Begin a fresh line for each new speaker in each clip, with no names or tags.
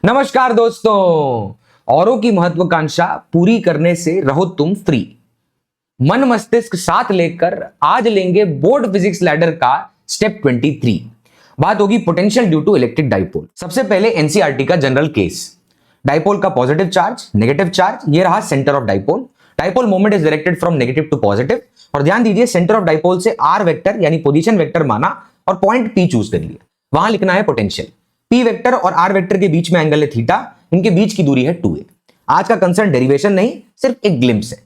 नमस्कार दोस्तों, औरों की महत्वाकांक्षा पूरी करने से रहो तुम फ्री। मन मस्तिष्क साथ लेकर आज लेंगे बोर्ड फिजिक्स लैडर का स्टेप 23। बात होगी potential due to electric dipole. सबसे पहले एनसीईआरटी का जनरल केस। डाइपोल का पॉजिटिव चार्ज, नेगेटिव चार्ज, ये रहा centre of dipole. Dipole moment is directed from negative to positive. और ध्यान दीजिए, सेंटर ऑफ डाइपोल से आर वेक्टर यानी पोजीशन वेक्टर माना और पॉइंट पी चूज कर लिया। वहां लिखना है पोटेंशियल। पी वेक्टर और आर वेक्टर के बीच में एंगल है थीटा, इनके बीच की दूरी है 2a। आज का कंसर्न डेरिवेशन नहीं, सिर्फ एक ग्लिम्स है।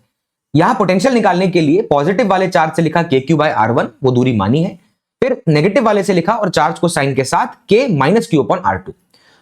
यहां पोटेंशियल निकालने के लिए पॉजिटिव वाले चार्ज से लिखा KQ/R1, वो दूरी मानी है। फिर नेगेटिव वाले से लिखा और चार्ज को साइन के साथ K - Q/R2।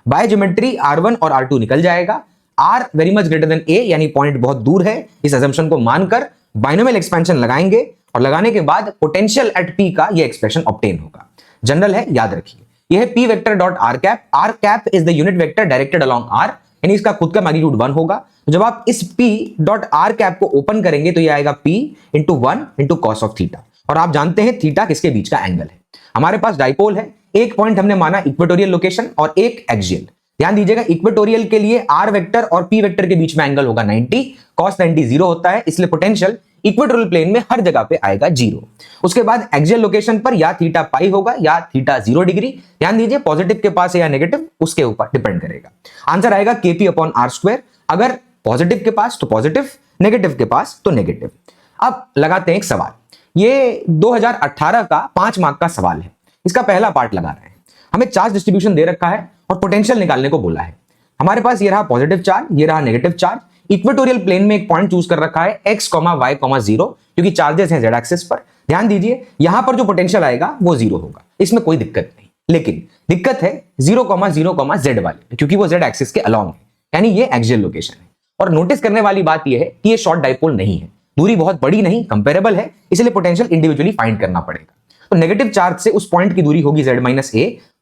Bye geometry R1 और R2 निकल जाएगा। R very much greater than A, यानी पॉइंट बहुत दूर है। इस असम्पशन को मानकर बाइनोमियल एक्सपेंशन लगाएंगे और लगाने के बाद पोटेंशियल एट P का यह एक्सप्रेशन ऑब्टेन होगा। जनरल है, याद रखिए। यह है P vector dot R cap. R cap is the unit vector directed along R, यानी इसका खुद का मैग्नीट्यूड 1 होगा। तो जब आप इस P डॉट R कैप को ओपन करेंगे तो यह आएगा P into 1 into cos of theta. और आप जानते हैं थीटा किसके बीच का एंगल है। हमारे पास डाइपोल है, एक पॉइंट हमने माना इक्वेटोरियल लोकेशन और एक एक्सियल। ध्यान दीजिएगा, इक्वेटोरियल के लिए R वेक्टर और P वेक्टर के बीच में एंगल होगा 90, cos 90 0 होता है, इसलिए पोटेंशियल इक्वेटोरियल प्लेन में हर जगह पे आएगा 0। उसके बाद एक्सियल लोकेशन पर या थीटा पाई होगा या थीटा 0 डिग्री। ध्यान दीजिए, पॉजिटिव के पास है या नेगेटिव, उसके ऊपर डिपेंड करेगा। आंसर आएगा KP/R²। अगर पॉजिटिव के पास तो पॉजिटिव, नेगेटिव के पास तो नेगेटिव। अब लगाते हैं एक सवाल। ये 2018 का 5 मार्क का सवाल है। इसका पहला पार्ट लगा रहे हैं। हमें चार्ज डिस्ट्रीब्यूशन दे रखा है और पोटेंशियल निकालने को बोला है। हमारे पास ये रहा पॉजिटिव चार्ज, ये रहा नेगेटिव चार्ज। इक्वेटोरियल प्लेन में एक पॉइंट चूज कर रखा है x, y, 0, क्योंकि चार्जेस हैं z एक्सिस पर। ध्यान दीजिए, यहां पर जो पोटेंशियल आएगा वो 0 होगा, इसमें कोई दिक्कत नहीं। लेकिन दिक्कत है 0, 0, z वाले, क्योंकि वो z एक्सिस के अलोंग है, यानी ये एक्सियल लोकेशन है। और नोटिस करने वाली बात यह है कि ये शॉर्ट डाइपोल नहीं है, दूरी बहुत बड़ी नहीं, कंपेरेबल है, इसलिए पोटेंशियल इंडिविजुअली फाइंड करना पड़ेगा। तो नेगेटिव चार्ज से उस पॉइंट की दूरी होगी z - a,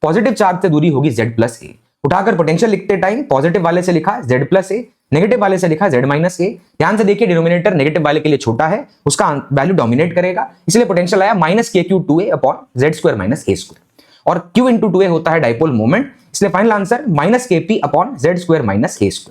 पॉजिटिव चार्ज से दूरी होगी z + a। उठाकर पोटेंशियल लिखते टाइम पॉजिटिव वाले से लिखा z + a, नेगेटिव वाले से लिखा z - a। ध्यान से देखिए, डिनोमिनेटर नेगेटिव वाले के लिए छोटा है, उसका वैल्यू डोमिनेट करेगा, इसलिए पोटेंशियल आया -KQ/2a/z² - a²। और Q × 2a होता है डाइपोल मोमेंट, इसलिए फाइनल आंसर -KP/z² - a²।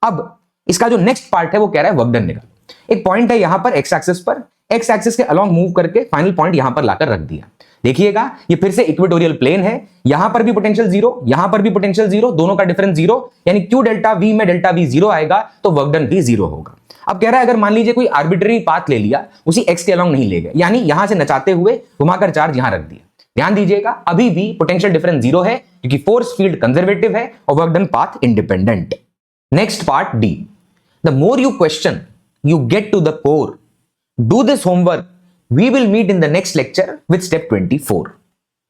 अब इसका जो नेक्स्ट पार्ट है वो कह रहा है वर्क डन निकालो। एक पॉइंट है यहां पर x एक्सिस पर, x एक्सिस के अलोंग मूव करके फाइनल पॉइंट यहां पर लाकर रख दिया। देखिएगा, ये फिर से इक्वेटोरियल प्लेन है, यहां पर भी पोटेंशियल 0, यहां पर भी पोटेंशियल 0, दोनों का डिफरेंस 0, यानी Q डेल्टा V में डेल्टा V 0 आएगा तो वर्क डन भी 0 होगा। अब कह रहा है अगर मान लीजिए कोई आर्बिट्ररी पाथ ले लिया, उसी x के अलोंग नहीं ले गए, यानी यहां से नचाते हुए घुमाकर चार्ज यहां रख दिया। ध्यान दीजिएगा, अभी भी पोटेंशियल डिफरेंस 0 है, क्योंकि फोर्स फील्ड कंजर्वेटिव है और work done path independent. Next part D। The more you question you get to the core. Do this homework. We will meet in the next lecture with step 24.